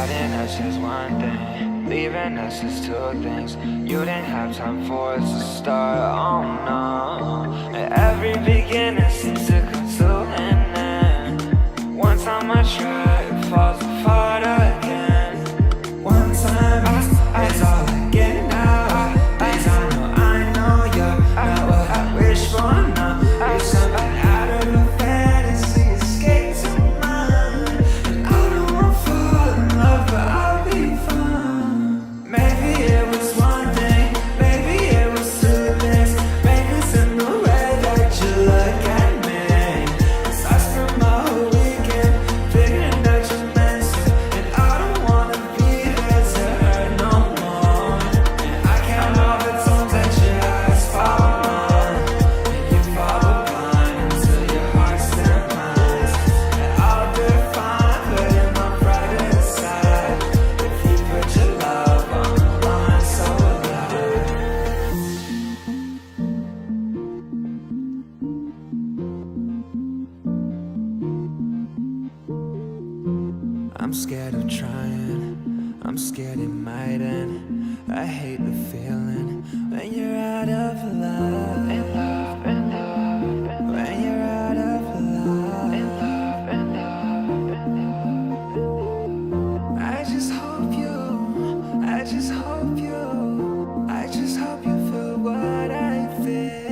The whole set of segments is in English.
Doubting us is one thing, leaving us is two things. You didn't have time for us to start, oh no. And every beginning seems to come to an end. One time I try, it falls apart again. One time it's all I get now. Cause I know you're not what I wish for now. You're something out of the fantasy, escape to mine. And I don't want to fall in love, but I'll be fine. Maybe it was one thing, maybe it was two things. Make us in the way that you look at me. Cause I spent my whole weekend figuring that you're meant to. And I don't wanna be there to hurt no more. And I count all the times that your eyes follow mine. And you follow blind until your heart stands mine. And I'll define, putting my pride aside. If you put your love on the line, so will I. I'm scared of trying, I'm scared it might end. I hate the feeling when you're out of love. In love, in love, in love. When you're out of love. In love, in love, in love. I just hope you, I just hope you, I just hope you feel what I feel.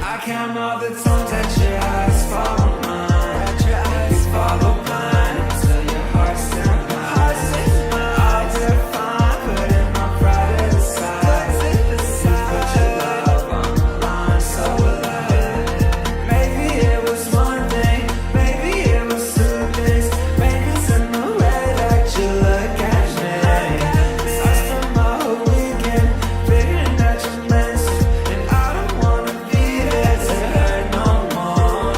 I count all the times that your eyes follow mine. Your eyes follow mine until your heart stands mine. I'll define, putting my pride aside. Put your love on the line, so will I. Maybe it was one thing, maybe it was two things. Maybe it's in the way that you look at me. I spent my whole weekend figuring that you're meant to. And I don't wanna be there to hurt no more.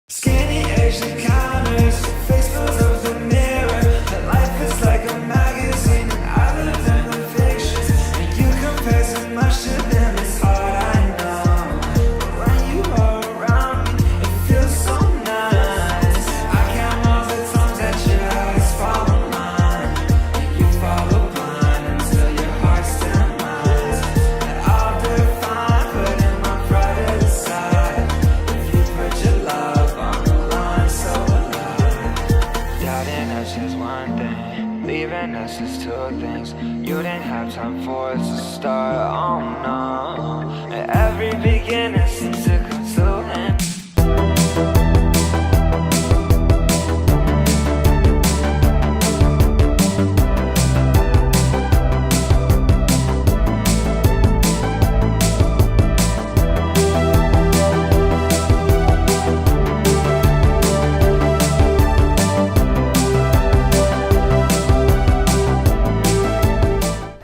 Skinny Asian counters, face fills up the mirror. That life is like a magazine, and I live in the fictions. And you compare so much to them, it's hard, I know. But when you are around me, it feels so nice. I count all the times that your eyes follow mine. And you follow blind until your heart stands mine. And I'll define, putting my pride aside. If you put your love on the line, so will I. Doubting us is one thing, leaving us is two things. You didn't have time for us to start, oh no. And every beginning seems to come to an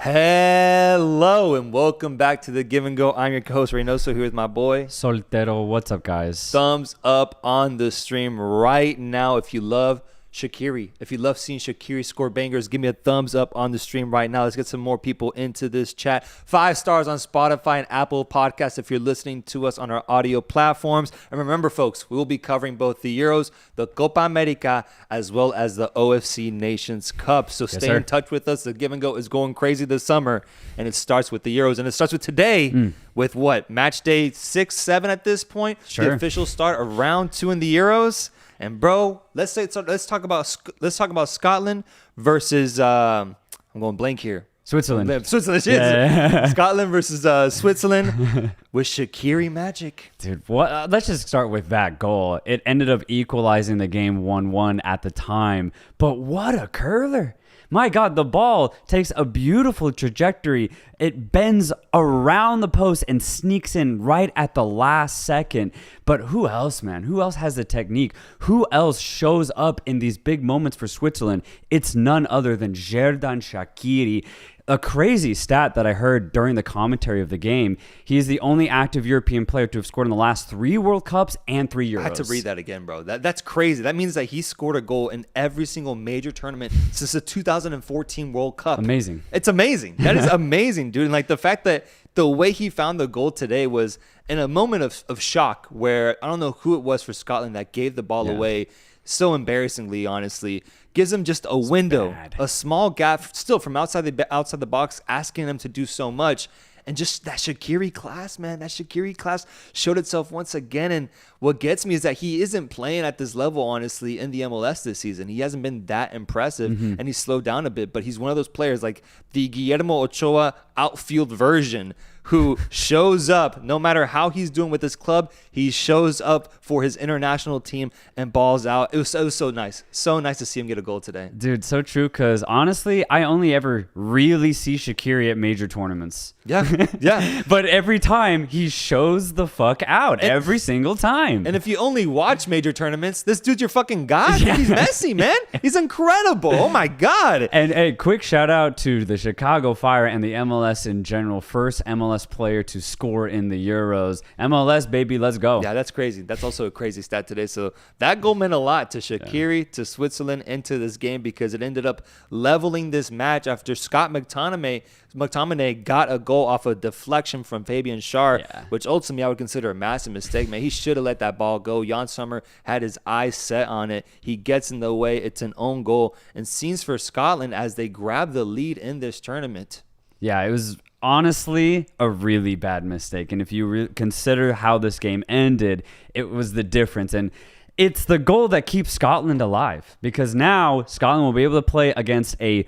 Hello and welcome back to the Give and Go. I'm your co-host Reynoso here with my boy. Soltero, what's up, guys? Thumbs up on the stream right now if you love Shaqiri. If you love seeing Shaqiri score bangers, give me a thumbs up on the stream right now. Let's get some more people into this chat. 5 stars on Spotify and Apple Podcasts if you're listening to us on our audio platforms. And remember, folks, we will be covering both the Euros, the Copa America, as well as the OFC Nations Cup. So stay in touch with us. The Give and Go is going crazy this summer, and it starts with the Euros. And it starts with today with what? Match day 6, 7 at this point? Sure. The official start of round 2 in the Euros. And bro, let's talk about Scotland versus I'm going blank here. Switzerland. Switzerland. Yeah. Scotland versus Switzerland with Shaqiri magic. Dude, what? Let's just start with that goal. It ended up equalizing the game 1-1 at the time. But what a curler. My God, the ball takes a beautiful trajectory. It bends around the post and sneaks in right at the last second. But who else, man? Who else has the technique? Who else shows up in these big moments for Switzerland? It's none other than Xherdan Shaqiri. A crazy stat that I heard during the commentary of the game. He is the only active European player to have scored in the last 3 World Cups and 3 Euros. I had to read that again, bro. That's crazy. That means that he scored a goal in every single major tournament since the 2014 World Cup. Amazing. It's amazing. That is amazing, dude. And like the fact that the way he found the goal today was in a moment of shock where I don't know who it was for Scotland that gave the ball away so embarrassingly, honestly. Gives him just a window, a small gap, still from outside the box, asking him to do so much. And just that Shaqiri class, man, that Shaqiri class showed itself once again. And what gets me is that he isn't playing at this level, honestly, in the MLS this season. He hasn't been that impressive, and he's slowed down a bit. But he's one of those players like the Guillermo Ochoa outfield version who shows up no matter how he's doing with his club. He shows up for his international team and balls out. It was so nice. So nice to see him get a goal today. Dude, so true, because honestly, I only ever really see Shaqiri at major tournaments. Yeah. But every time, he shows the fuck out. Every single time. And if you only watch major tournaments, this dude's your fucking god. Yeah. He's Messi, man. He's incredible. Oh, my God. And a quick shout out to the Chicago Fire and the MLS in general. First MLS player to score in the Euros. MLS, baby, let's go. Yeah, that's crazy. That's also a crazy stat today. So that goal meant a lot to Shaqiri, to Switzerland, and to this game because it ended up leveling this match after Scott McTominay got a goal off a deflection from Fabian Schär, which ultimately I would consider a massive mistake, man. He should have let that ball go. Jan Sommer had his eyes set on it. He gets in the way. It's an own goal. And scenes for Scotland as they grab the lead in this tournament. Yeah, it was honestly a really bad mistake. And if you consider how this game ended, it was the difference. And it's the goal that keeps Scotland alive, because now Scotland will be able to play against a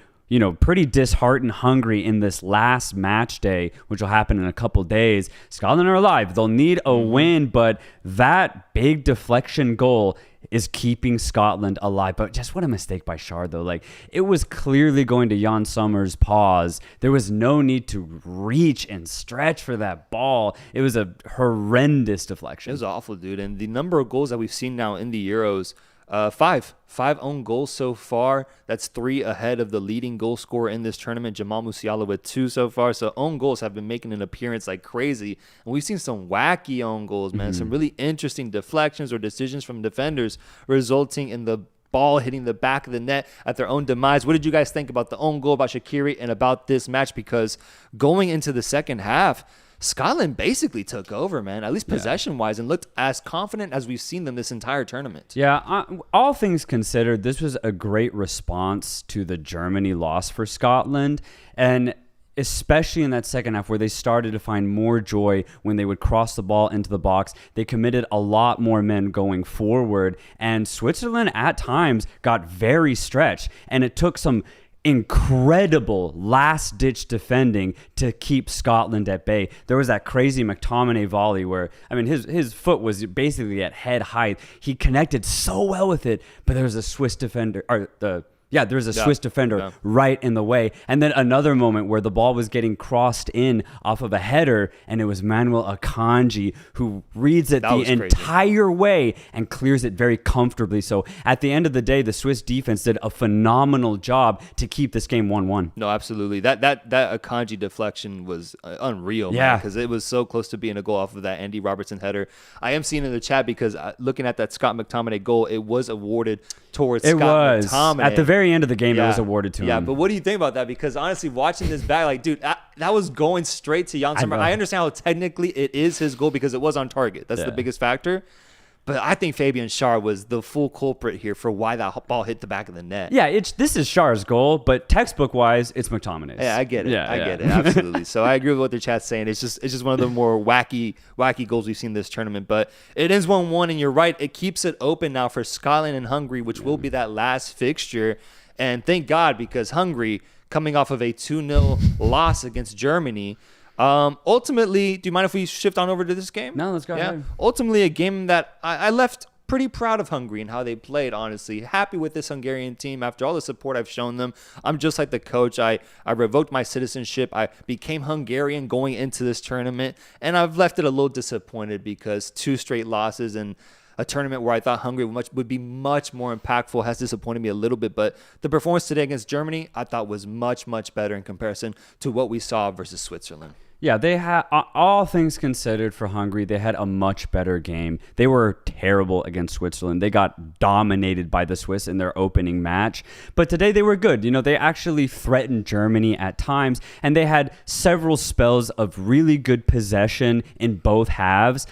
pretty disheartened Hungary in this last match day, which will happen in a couple days. Scotland are alive. They'll need a win, but that big deflection goal is keeping Scotland alive. But just what a mistake by Schär, though. Like, it was clearly going to Jan Sommer's paws. There was no need to reach and stretch for that ball. It was a horrendous deflection. It was awful, dude. And the number of goals that we've seen now in the Euros, five own goals so far. That's 3 ahead of the leading goal scorer in this tournament, Jamal Musiala, with 2 so far. So own goals have been making an appearance like crazy. And we've seen some wacky own goals, man. Some really interesting deflections or decisions from defenders resulting in the ball hitting the back of the net at their own demise. What did you guys think about the own goal, about Shaqiri, and about this match? Because going into the second half, Scotland basically took over, man, at least possession-wise, and looked as confident as we've seen them this entire tournament. Yeah, all things considered, this was a great response to the Germany loss for Scotland, and especially in that second half where they started to find more joy when they would cross the ball into the box. They committed a lot more men going forward, and Switzerland at times got very stretched, and it took some incredible last-ditch defending to keep Scotland at bay. There was that crazy McTominay volley where, I mean, his foot was basically at head height. He connected so well with it, but there was a Swiss defender, Swiss defender right in the way. And then another moment where the ball was getting crossed in off of a header, and it was Manuel Akanji who reads it the entire way and clears it very comfortably. So at the end of the day, the Swiss defense did a phenomenal job to keep this game 1-1. No, absolutely. That Akanji deflection was unreal, man, because it was so close to being a goal off of that Andy Robertson header. I am seeing in the chat because looking at that Scott McTominay goal, it was awarded towards Scott McTominay. At the very end of the game, it was awarded to him. Yeah, but what do you think about that? Because honestly, watching this back, like, dude, that was going straight to Jan Sommer. I understand how technically it is his goal because it was on target. That's the biggest factor. But I think Fabian Schär was the full culprit here for why that ball hit the back of the net. Yeah, this is Schar's goal, but textbook-wise, it's McTominay's. Yeah, I get it. I get it. Absolutely. So I agree with what the chat's saying. It's just one of the more wacky goals we've seen this tournament. But it ends 1-1, and you're right. It keeps it open now for Scotland and Hungary, which will be that last fixture. And thank God, because Hungary coming off of a 2-0 loss against Germany. Ultimately, do you mind if we shift on over to this game? No, let's go ahead. Ultimately, a game that I left pretty proud of Hungary and how they played, honestly. Happy with this Hungarian team after all the support I've shown them. I'm just like the coach. I revoked my citizenship. I became Hungarian going into this tournament, and I've left it a little disappointed because 2 straight losses and a tournament where I thought Hungary would be much more impactful has disappointed me a little bit. But the performance today against Germany, I thought was much, much better in comparison to what we saw versus Switzerland. Yeah, they had, all things considered for Hungary, they had a much better game. They were terrible against Switzerland. They got dominated by the Swiss in their opening match. But today they were good. You know, they actually threatened Germany at times, and they had several spells of really good possession in both halves.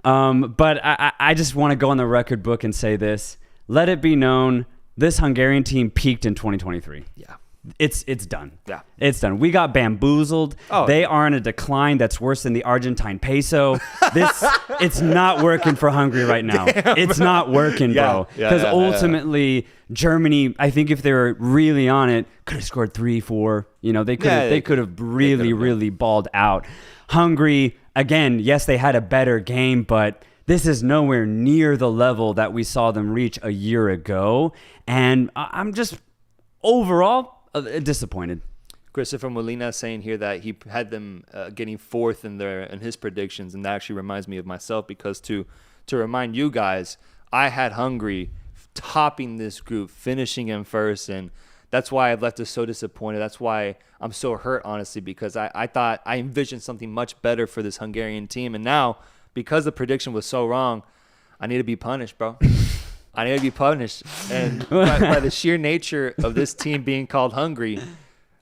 But I just want to go on the record book and say this. Let it be known, this Hungarian team peaked in 2023. Yeah. It's done. Yeah. It's done. We got bamboozled. Oh. They are in a decline that's worse than the Argentine peso. It's not working for Hungary right now. It's not working, bro. Because ultimately, Germany, I think if they were really on it, could have scored 3, 4. You know, they could have really balled out. Hungary, again, yes, they had a better game, but this is nowhere near the level that we saw them reach a year ago. And I'm just overall disappointed. Christopher Molina saying here that he had them getting 4th in his predictions, and that actually reminds me of myself because to remind you guys, I had Hungary topping this group, finishing in first, and that's why I've left us so disappointed. That's why I'm so hurt, honestly, because I thought I envisioned something much better for this Hungarian team, and now because the prediction was so wrong, I need to be punished, bro. I need to be punished. And by the sheer nature of this team being called Hungary,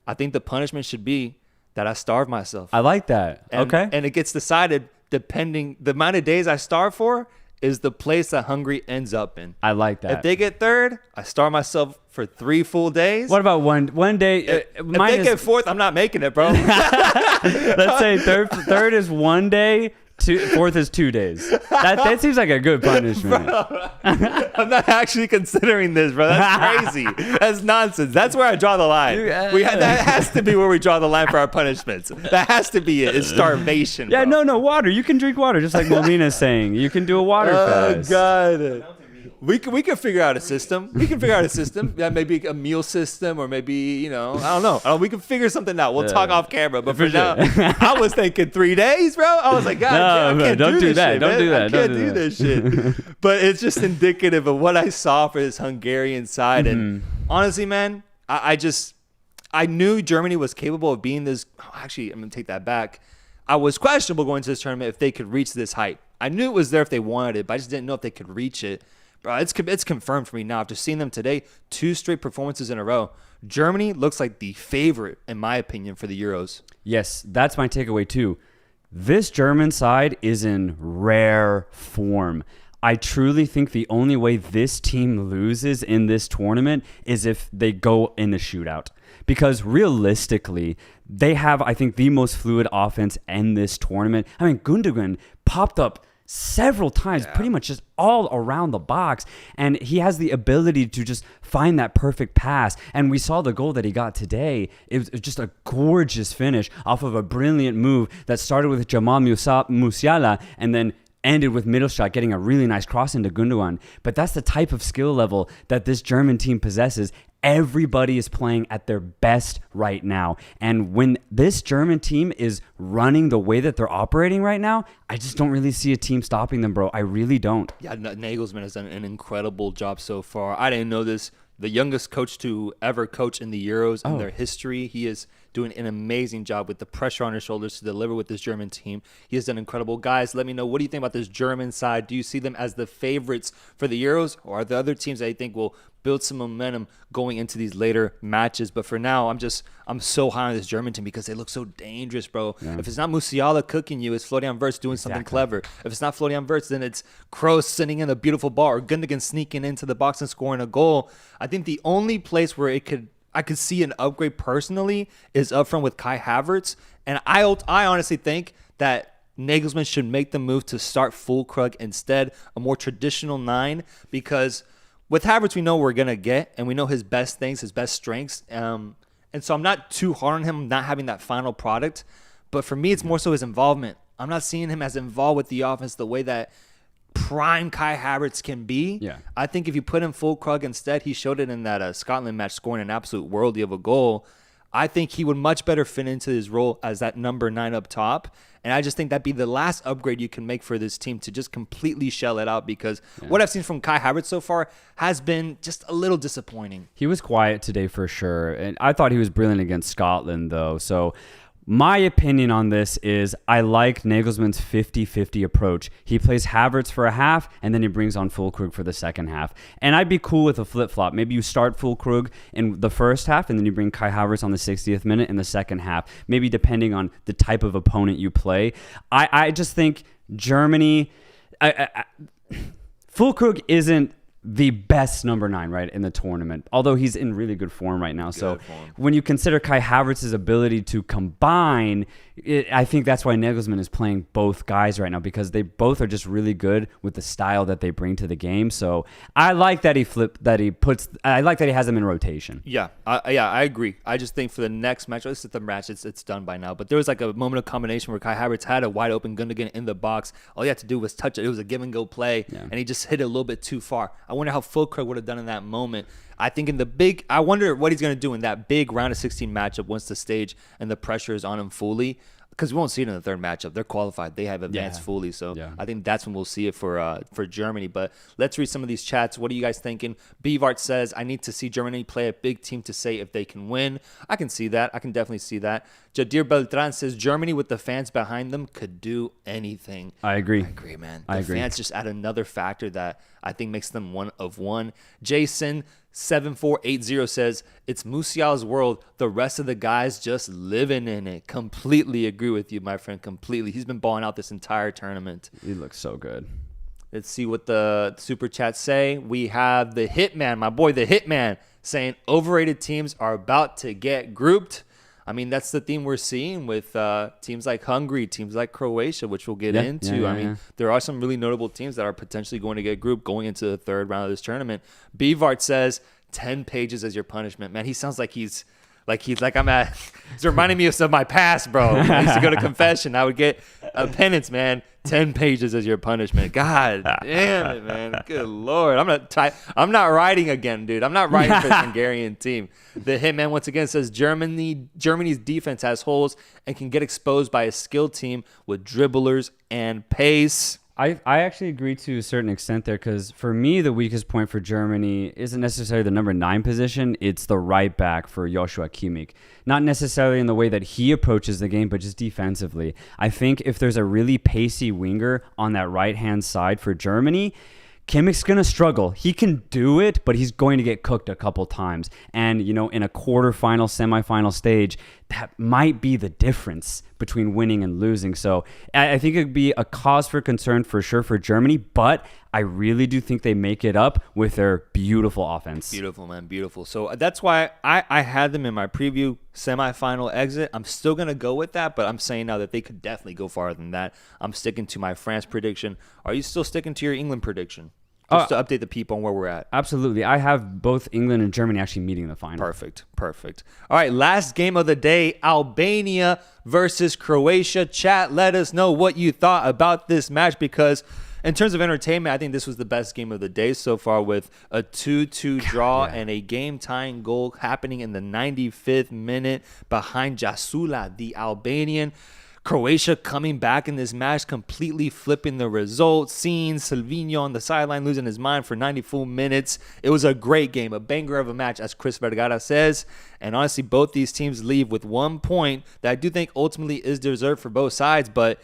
I think the punishment should be that I starve myself. I like that. Okay. And it gets decided depending the amount of days I starve for is the place that Hungary ends up in. I like that. If they get 3rd, I starve myself for 3 full days. What about one day? If they get 4th, I'm not making it, bro. Let's say third is 1 day. 4th is 2 days. That seems like a good punishment. Bro, I'm not actually considering this, bro. That's crazy. That's nonsense. That's where I draw the line. That has to be where we draw the line for our punishments. That has to be it. It's starvation. Yeah, bro. no, water. You can drink water, just like Molina's saying. You can do a water fast. Oh God. We can figure out a system. Yeah, maybe a meal system, or maybe, I don't know. We can figure something out. We'll talk off camera. But for now, I was thinking 3 days, bro. I was like, God, I can't don't do this that. shit, Don't man. do that. I can't do this shit. But it's just indicative of what I saw for this Hungarian side. And honestly, man, I knew Germany was capable of being this. Actually, I'm gonna take that back. I was questionable going to this tournament if they could reach this height. I knew it was there if they wanted it, but I just didn't know if they could reach it. Bro, it's confirmed for me now. After seeing them today, 2 straight performances in a row, Germany looks like the favorite, in my opinion, for the Euros. Yes, that's my takeaway too. This German side is in rare form. I truly think the only way this team loses in this tournament is if they go in a shootout. Because realistically, they have, I think, the most fluid offense in this tournament. I mean, Gundogan popped up several times, pretty much just all around the box, and he has the ability to just find that perfect pass. And we saw the goal that he got today. It was just a gorgeous finish off of a brilliant move that started with Jamal Musiala and then ended with Mittelstadt getting a really nice cross into Gundogan. But that's the type of skill level that this German team possesses. Everybody is playing at their best right now. And when this German team is running the way that they're operating right now, I just don't really see a team stopping them, bro. I really don't. Yeah, Nagelsmann has done an incredible job so far. I didn't know this. The youngest coach to ever coach in the Euros in their history. He is doing an amazing job with the pressure on his shoulders to deliver with this German team. He has done incredible. Guys, let me know, what do you think about this German side? Do you see them as the favorites for the Euros, or are there other teams that you think will build some momentum going into these later matches? But for now, I'm so high on this German team because they look so dangerous, bro. Yeah. If it's not Musiala cooking you, it's Florian Wirtz doing something clever. If it's not Florian Wirtz, then it's Kroos sending in a beautiful ball, or Gundogan sneaking into the box and scoring a goal. I think the only place where I could see an upgrade personally is up front with Kai Havertz. And I honestly think that Nagelsmann should make the move to start Füllkrug instead, a more traditional 9, because with Havertz we know we're going to get, and we know his best things, his best strengths. And And so I'm not too hard on him not having that final product. But for me, it's more so his involvement. I'm not seeing him as involved with the offense the way that prime Kai Havertz can be. Yeah. I think if you put him full Krug instead, he showed it in that Scotland match, scoring an absolute worldie of a goal. I think he would much better fit into his role as that number 9 up top. And I just think that'd be the last upgrade you can make for this team, to just completely shell it out, because what I've seen from Kai Havertz so far has been just a little disappointing. He was quiet today for sure. And I thought he was brilliant against Scotland, though. So my opinion on this is I like Nagelsmann's 50-50 approach. He plays Havertz for a half, and then he brings on Füllkrug for the second half. And I'd be cool with a flip-flop. Maybe you start Füllkrug in the first half, and then you bring Kai Havertz on the 60th minute in the second half, maybe depending on the type of opponent you play. I just think Germany... Füllkrug isn't the best number 9, right, in the tournament, although he's in really good form right now. So when you consider Kai Havertz's ability to combine, I think that's why Nagelsmann is playing both guys right now, because they both are just really good with the style that they bring to the game. So I like that I like that he has them in rotation. Yeah, I agree. I just think for the next match, this is the match, it's done by now. But there was like a moment of combination where Kai Havertz had a wide open Gundogan in the box. All he had to do was touch it. It was a give and go play, and he just hit it a little bit too far. I wonder how Füllkrug would have done in that moment. I think I wonder what he's going to do in that big round of 16 matchup once the stage and the pressure is on him fully, because we won't see it in the third matchup. They're qualified. They have advanced fully. So I think that's when we'll see it for Germany. But let's read some of these chats. What are you guys thinking? Bvart says, I need to see Germany play a big team to say if they can win. I can see that. I can definitely see that. Jadir Beltran says, Germany with the fans behind them could do anything. I agree. I agree, man. The fans just add another factor that I think makes them one of one. Jason 7480 says, it's Musial's world. The rest of the guys just living in it. Completely agree with you, my friend. Completely. He's been balling out this entire tournament. He looks so good. Let's see what the super chats say. We have the Hitman, my boy, the Hitman, saying overrated teams are about to get grouped. I mean, that's the theme we're seeing with teams like Hungary, teams like Croatia, which we'll get into. I mean, there are some really notable teams that are potentially going to get grouped going into the third round of this tournament. Bvart says 10 pages as your punishment. Man, he sounds like he's it's reminding me of my past, bro. I used to go to confession. I would get a penance, man. 10 pages as your punishment. God damn it, man. Good Lord. I'm not writing again, dude. I'm not writing for the Hungarian team. The Hitman once again says Germany's defense has holes and can get exposed by a skilled team with dribblers and pace. I actually agree to a certain extent there, because for me, the weakest point for Germany isn't necessarily the number 9 position. It's the right back for Joshua Kimmich. Not necessarily in the way that he approaches the game, but just defensively. I think if there's a really pacey winger on that right-hand side for Germany, Kimmich's going to struggle. He can do it, but he's going to get cooked a couple times. And, in a quarterfinal, semifinal stage, that might be the difference between winning and losing. So I think it would be a cause for concern for sure for Germany, but I really do think they make it up with their beautiful offense. Beautiful, man. Beautiful. So that's why I had them in my preview semifinal exit. I'm still going to go with that, but I'm saying now that they could definitely go farther than that. I'm sticking to my France prediction. Are you still sticking to your England prediction? Just to update the people on where we're at. Absolutely. I have both England and Germany actually meeting the final. Perfect. All right, last game of the day, Albania versus Croatia. Chat, let us know what you thought about this match, because in terms of entertainment, I think this was the best game of the day so far, with a 2-2 draw and a game-tying goal happening in the 95th minute behind Jasula, the Albanian. Croatia coming back in this match, completely flipping the result. Seeing Silvino on the sideline losing his mind for 94 minutes. It was a great game, a banger of a match, as Chris Vergara says. And honestly, both these teams leave with 1 point that I do think ultimately is deserved for both sides, but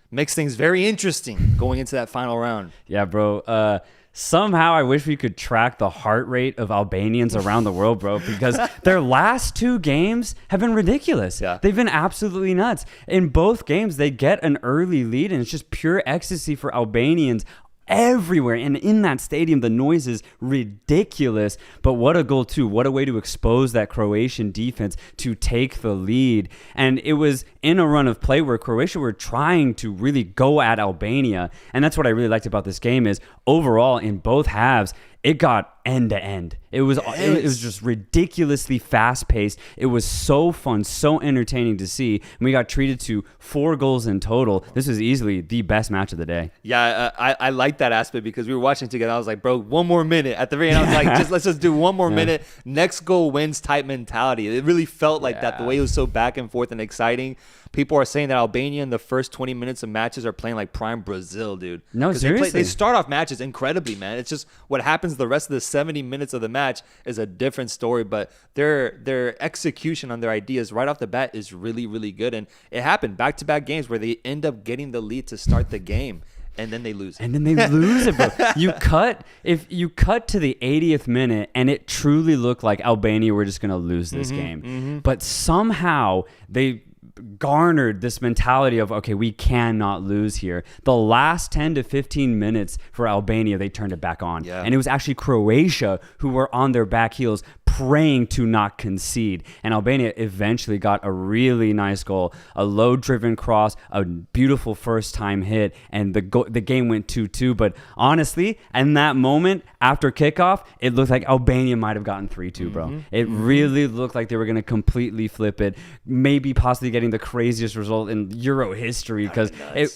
makes things very interesting going into that final round. Yeah, bro. Somehow I wish we could track the heart rate of Albanians around the world, bro, because their last 2 games have been ridiculous. Yeah. They've been absolutely nuts. In both games, they get an early lead, and it's just pure ecstasy for Albanians everywhere. And in that stadium, the noise is ridiculous. But what a goal, too. What a way to expose that Croatian defense to take the lead. And it was in a run of play where Croatia were trying to really go at Albania. And that's what I really liked about this game is overall in both halves, it got end to end. It was just ridiculously fast paced. It was so fun, so entertaining to see. And we got treated to 4 goals in total. This was easily the best match of the day. Yeah, I like that aspect because we were watching together. I was like, bro, one more minute. At the very end, I was like, let's just do one more minute. Next goal wins type mentality. It really felt like that. The way it was so back and forth and exciting. People are saying that Albania in the first 20 minutes of matches are playing like prime Brazil, dude. No, seriously. They start off matches incredibly, man. It's just what happens the rest of the 70 minutes of the match is a different story. But their execution on their ideas right off the bat is really, really good. And it happened back-to-back games where they end up getting the lead to start the game. And then they lose. And then they lose it, bro. If you cut to the 80th minute and it truly looked like Albania were just going to lose this game. But somehow they garnered this mentality of, okay, we cannot lose here. The last 10 to 15 minutes for Albania, they turned it back on. Yeah. And it was actually Croatia who were on their back heels praying to not concede. And Albania eventually got a really nice goal, a low-driven cross, a beautiful first-time hit, and the game went 2-2. But honestly, in that moment, after kickoff, it looked like Albania might have gotten 3-2, bro. It really looked like they were going to completely flip it, maybe possibly getting the craziest result in Euro history, because it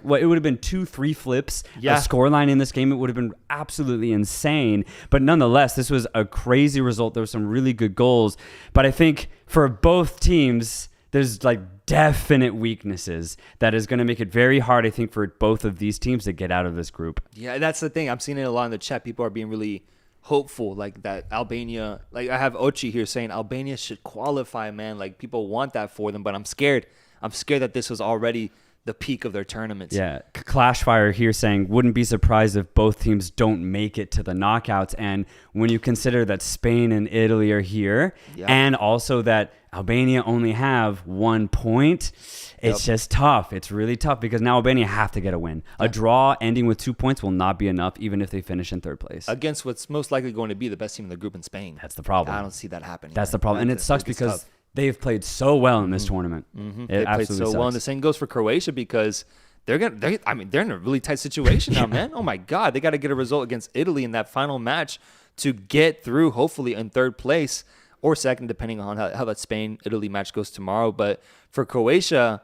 would have been 2-3 flips, a scoreline in this game. It would have been absolutely insane. But nonetheless, this was a crazy result. There were some really good goals, but I think for both teams, there's like definite weaknesses that is going to make it very hard, I think, for both of these teams to get out of this group. Yeah, that's the thing. I'm seeing it a lot in the chat. People are being really hopeful, like that Albania, like I have Ochi here saying Albania should qualify, man. Like people want that for them, but I'm scared. I'm scared that this was already the peak of their tournaments. Yeah, Clashfire here saying, wouldn't be surprised if both teams don't make it to the knockouts. And when you consider that Spain and Italy are here, and also that Albania only have 1 point, it's just tough. It's really tough because now Albania have to get a win. A draw ending with 2 points will not be enough, even if they finish in third place. Against what's most likely going to be the best team in the group in Spain. That's the problem. I don't see that happening. That's the problem. And it sucks because they've played so well in this tournament. They played so well, and the same goes for Croatia because they're in a really tight situation now, man. Oh my God, they got to get a result against Italy in that final match to get through, hopefully in third place or second, depending on how that Spain-Italy match goes tomorrow. But for Croatia,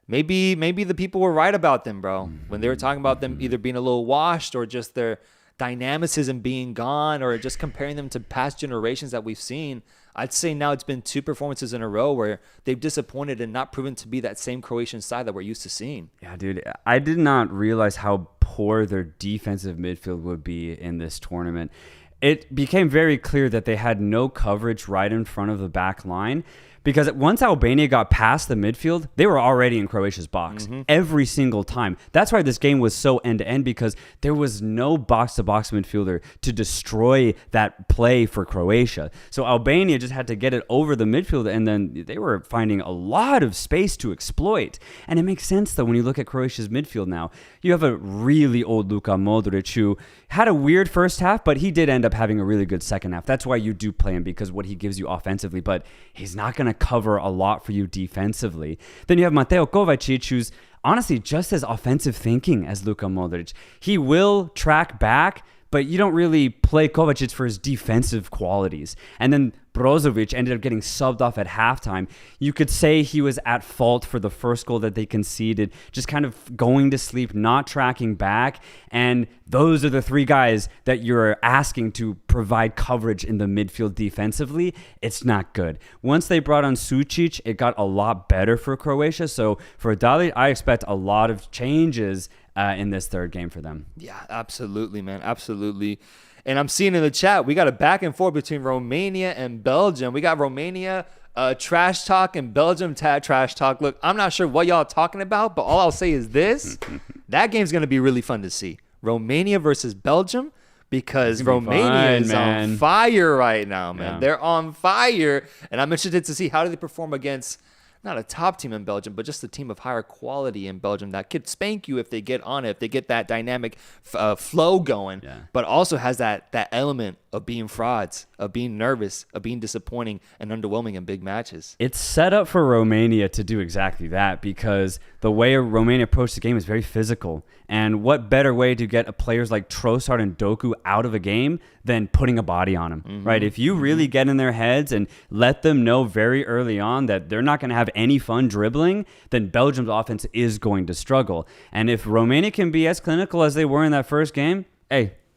maybe the people were right about them, bro, when they were talking about them either being a little washed or just their dynamicism being gone, or just comparing them to past generations that we've seen. I'd say now it's been 2 performances in a row where they've disappointed and not proven to be that same Croatian side that we're used to seeing. Yeah, dude, I did not realize how poor their defensive midfield would be in this tournament. It became very clear that they had no coverage right in front of the back line, because once Albania got past the midfield, they were already in Croatia's box every single time. That's why this game was so end-to-end, because there was no box-to-box midfielder to destroy that play for Croatia. So Albania just had to get it over the midfield, and then they were finding a lot of space to exploit. And it makes sense, though, when you look at Croatia's midfield now. You have a really old Luka Modric who had a weird first half, but he did end up having a really good second half. That's why you do play him, because what he gives you offensively, but he's not going to cover a lot for you defensively. Then you have Mateo Kovacic, who's honestly just as offensive thinking as Luka Modric. He will track back, but you don't really play Kovacic for his defensive qualities. And then Brozovic ended up getting subbed off at halftime. You could say he was at fault for the first goal that they conceded, just kind of going to sleep, not tracking back. And those are the 3 guys that you're asking to provide coverage in the midfield defensively. It's not good. Once they brought on Sucic, it got a lot better for Croatia. So for Dalit, I expect a lot of changes in this third game for them. Yeah, absolutely, man. Absolutely. And I'm seeing in the chat, we got a back and forth between Romania and Belgium. We got Romania trash talk and Belgium trash talk. Look, I'm not sure what y'all are talking about, but all I'll say is this. That game's going to be really fun to see. Romania versus Belgium, because Romania is on fire right now, man. Yeah. They're on fire. And I'm interested to see how do they perform against not a top team in Belgium, but just a team of higher quality in Belgium that could spank you if they get on it, if they get that dynamic flow going, but also has that element of being frauds, of being nervous, of being disappointing and underwhelming in big matches. It's set up for Romania to do exactly that because the way Romania approached the game is very physical. And what better way to get players like Trossard and Doku out of a game than putting a body on them, right? If you really get in their heads and let them know very early on that they're not going to have any fun dribbling, then Belgium's offense is going to struggle. And if Romania can be as clinical as they were in that first game,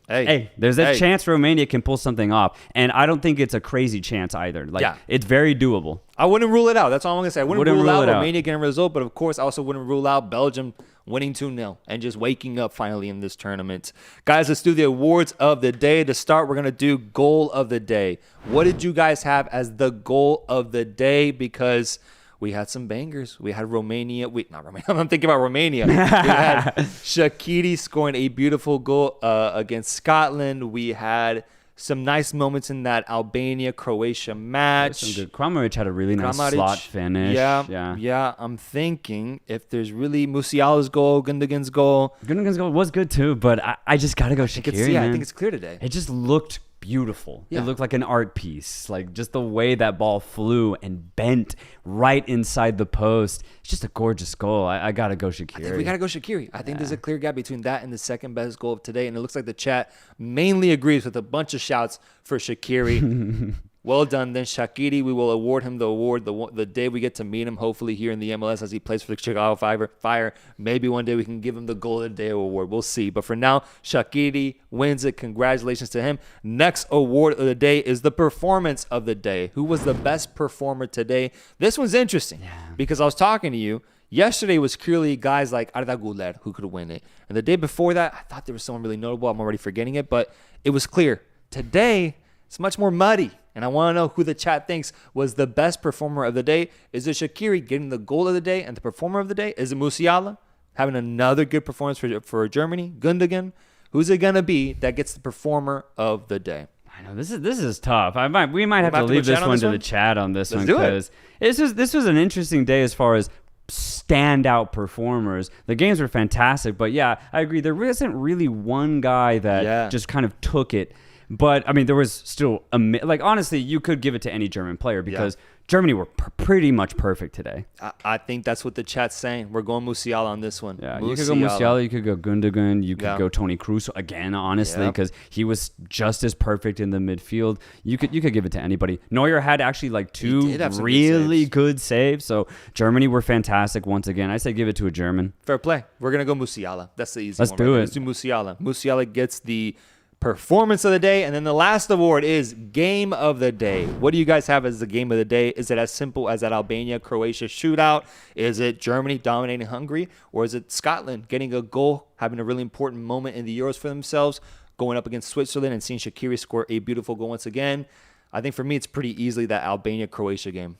Hey, there's a chance Romania can pull something off. And I don't think it's a crazy chance either. It's very doable. I wouldn't rule it out. That's all I'm going to say. I wouldn't rule out Romania getting a result, but of course I also wouldn't rule out Belgium winning 2-0 and just waking up finally in this tournament. Guys, let's do the awards of the day. To start, we're going to do goal of the day. What did you guys have as the goal of the day? Because we had some bangers. We had Romania. Not Romania. I'm thinking about Romania. We had Shaqiri scoring a beautiful goal against Scotland. We had some nice moments in that Albania-Croatia match. Kramaric had a really nice slot finish. Yeah. I'm thinking if there's really Musiala's goal, Gundogan's goal. Gundogan's goal was good too, but I just got to go Shaqiri, I think it's clear today. It just looked beautiful. Yeah. It looked like an art piece. Like just the way that ball flew and bent right inside the post. It's just a gorgeous goal. I got to go Shaqiri. I think we got to go Shaqiri. I think there's a clear gap between that and the second best goal of today. And it looks like the chat mainly agrees with a bunch of shouts for Shaqiri. Well done. Then Shaqiri, we will award him the award the day we get to meet him, hopefully here in the MLS as he plays for the Chicago Fire. Maybe one day we can give him the Goal of the Day award. We'll see. But for now, Shaqiri wins it. Congratulations to him. Next award of the day is the performance of the day. Who was the best performer today? This one's interesting because I was talking to you. Yesterday was clearly guys like Arda Güler who could win it. And the day before that, I thought there was someone really notable. I'm already forgetting it, but it was clear. Today, it's much more muddy. And I want to know who the chat thinks was the best performer of the day. Is it Shaqiri getting the goal of the day and the performer of the day? Is it Musiala having another good performance for Germany? Gundogan? Who's it going to be that gets the performer of the day? I know this is tough. We might have to leave this one to the chat on this one because this was an interesting day as far as standout performers. The games were fantastic, but yeah, I agree. There isn't really one guy that just kind of took it. But, I mean, there was still, honestly, you could give it to any German player because Germany were pretty much perfect today. I think that's what the chat's saying. We're going Musiala on this one. Yeah, you could go Musiala, you could go Gundogan, you could go Toni Kroos again, honestly, because he was just as perfect in the midfield. You could give it to anybody. Neuer had actually two really good saves. So Germany were fantastic once again. I say give it to a German. Fair play. We're going to go Musiala. That's the easy one. Let's do it. Let's do Musiala. Musiala gets the performance of the day, and then the last award is game of the day. What do you guys have as the game of the day? Is it as simple as that Albania-Croatia shootout? Is it Germany dominating Hungary? Or is it Scotland getting a goal, having a really important moment in the Euros for themselves, going up against Switzerland and seeing Shaqiri score a beautiful goal once again? I think for me, it's pretty easily that Albania-Croatia game.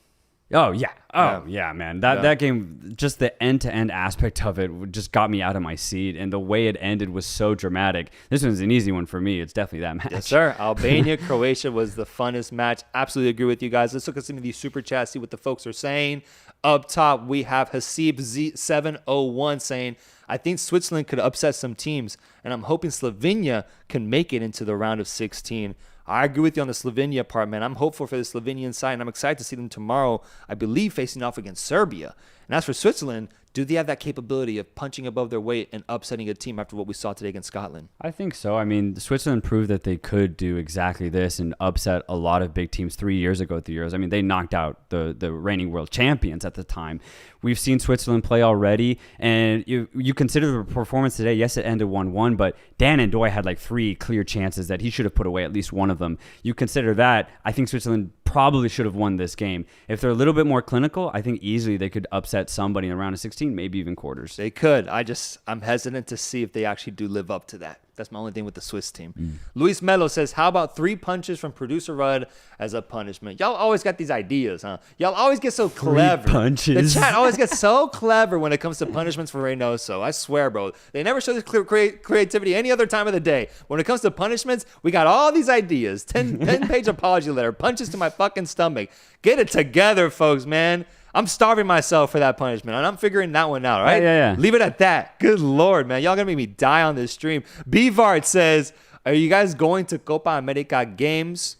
Oh, yeah, man. That game, just the end-to-end aspect of it just got me out of my seat, and the way it ended was so dramatic. This one's an easy one for me. It's definitely that match. Yes, sir. Albania-Croatia was the funnest match. Absolutely agree with you guys. Let's look at some of these super chats, see what the folks are saying. Up top, we have Hasib Z701 saying, I think Switzerland could upset some teams, and I'm hoping Slovenia can make it into the round of 16. I agree with you on the Slovenia part, man. I'm hopeful for the Slovenian side, and I'm excited to see them tomorrow, I believe, facing off against Serbia. And as for Switzerland, do they have that capability of punching above their weight and upsetting a team after what we saw today against Scotland? I think so. I mean, Switzerland proved that they could do exactly this and upset a lot of big teams 3 years ago at the Euros. I mean, they knocked out the reigning world champions at the time. We've seen Switzerland play already, and you consider the performance today. Yes, it ended 1-1, but Dan N'Doye had 3 clear chances that he should have put away, at least one of them. You consider that, I think Switzerland probably should have won this game. If they're a little bit more clinical, I think easily they could upset somebody in the round of 16, maybe even quarters. They could. I'm hesitant to see if they actually do live up to that. That's my only thing with the Swiss team. Luis Melo says, how about 3 punches from producer Rudd as a punishment? Y'all always got these ideas, huh? Y'all always get so clever. 3 punches. The chat always gets so clever when it comes to punishments for Reynoso. I swear, bro. They never show this creativity any other time of the day. When it comes to punishments, we got all these ideas. 10-page apology letter. Punches to my fucking stomach. Get it together, folks, man. I'm starving myself for that punishment, and I'm figuring that one out, right? Yeah. Leave it at that. Good Lord, man. Y'all going to make me die on this stream. Bvart says, Are you guys going to Copa America games?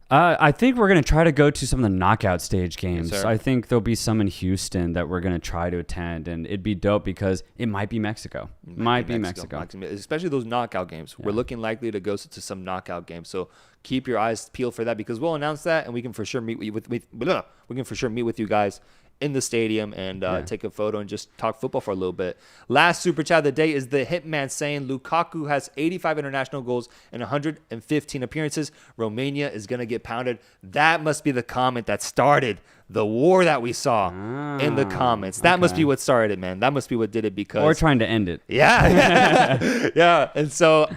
I think we're going to try to go to some of the knockout stage games. Yes, sir. I think there'll be some in Houston that we're going to try to attend, and it'd be dope because it might be Mexico. Might be Mexico. Especially those knockout games. Yeah. We're looking likely to go to some knockout games. So keep your eyes peeled for that because we'll announce that, and we can for sure meet with you guys in the stadium and take a photo and just talk football for a little bit. Last super chat of the day is the Hitman saying Lukaku has 85 international goals and 115 appearances. Romania is going to get pounded. That must be the comment that started the war that we saw in the comments. That must be what started it, man. That must be what did it because... Or trying to end it. Yeah. Yeah. And so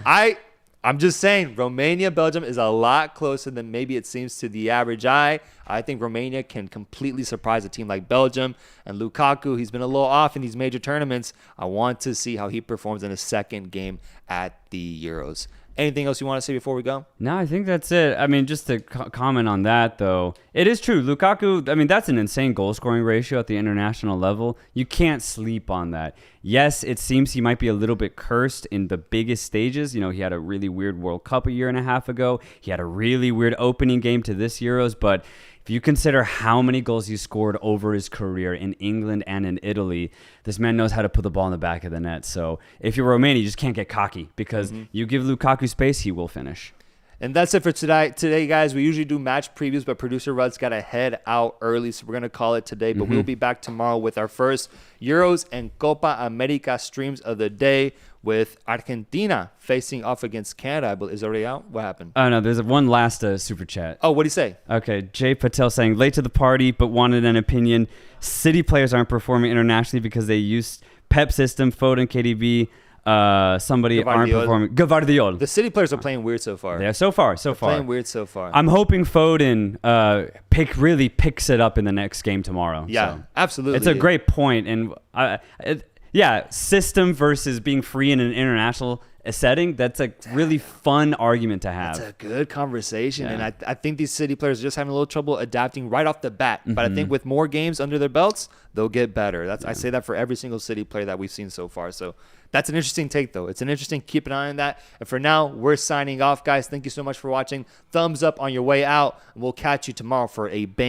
I'm just saying, Romania-Belgium is a lot closer than maybe it seems to the average eye. I think Romania can completely surprise a team like Belgium. And Lukaku, he's been a little off in these major tournaments. I want to see how he performs in his second game at the Euros. Anything else you want to say before we go? No, I think that's it. I mean, just to comment on that, though, it is true. Lukaku, I mean, that's an insane goal-scoring ratio at the international level. You can't sleep on that. Yes, it seems he might be a little bit cursed in the biggest stages. You know, he had a really weird World Cup a year and a half ago. He had a really weird opening game to this Euros, but if you consider how many goals he scored over his career in England and in Italy, this man knows how to put the ball in the back of the net. So if you're Romania, you just can't get cocky because you give Lukaku space, he will finish. And that's it for today, guys. We usually do match previews, but producer Rudd's got to head out early, so we're going to call it today. But we'll be back tomorrow with our first Euros and Copa America streams of the day with Argentina facing off against Canada. But is it already out? What happened? Oh, no, there's one last super chat. Oh, what'd he say? Okay, Jay Patel saying, late to the party, but wanted an opinion. City players aren't performing internationally because they used Pep system, Foden, KDB. Somebody aren't performing. Gvardiol. The City players are playing weird so far. Yeah, so far. Playing weird so far. I'm hoping Foden really picks it up in the next game tomorrow. Yeah, so. Absolutely. It's a great point. And system versus being free in an international setting, that's a really fun argument to have. It's a good conversation. Yeah. And I think these City players are just having a little trouble adapting right off the bat. But I think with more games under their belts, they'll get better. I say that for every single City player that we've seen so far. So that's an interesting take, though. It's an interesting, keep an eye on that. And for now, we're signing off, guys. Thank you so much for watching. Thumbs up on your way out. And we'll catch you tomorrow for a bang.